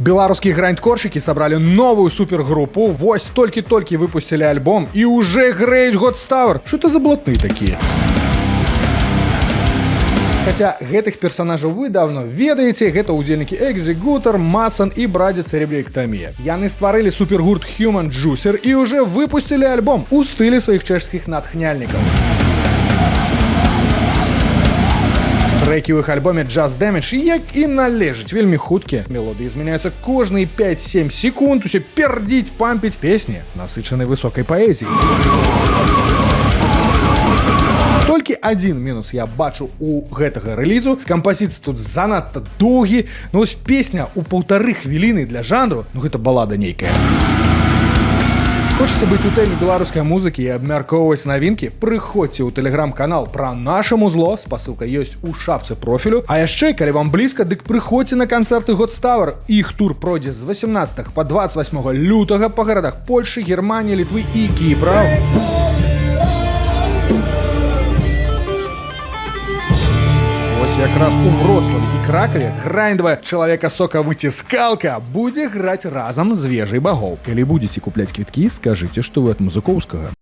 Беларускія грайндкорщики собрали новую супергруппу, вось толькі-толькі выпустили альбом и уже греюць Godstavr. Что это за блатные такие? Хотя гэтых персонажаў вы давно ведаеце, гэта удзельнікі Executor, Mason і брадзец Cerebrectomia. Яны стварылі супергурт Human Juicer і уже выпустили альбом у стылі сваіх чэшскіх натхняльнікаў. Трекі ў іх альбоме Just Damage, як і належыць, вельмі хуткія. Мелодыі змяняюцца кожныя 5-7 секунд, усе пердзіць, пампіць, песні насычанай высокай паэзіяй. Толькі адзін мінус я бачу у гэтага рэлізу. Кампазіцыя тут занадта доўгі, но вось песня ў 1,5 хвіліны для жанру, ну гэта балада нейкая. Хочаце быць у тэме беларускай музыкі і абмяркоўваць навінкі? Прыходзьце ў тэлеграм-канал пра наша музло, спасылка ёсць у шапцы профілю. А яшчэ, калі вам блізка, дык прыходзьце на канцэрты Godstavr. Іх тур пройдзе з 18 па 28 лютага па гарадах Польшы, Германіі, Літвы і Кіпра. Якраз у Вроцлаве і Кракаве грайндавая чалавека-сока-выціскалка будзе граць разам з вежай багоў. Калі будзеце купляць квіткі, скажыце, што вы ад Музыкоўскага.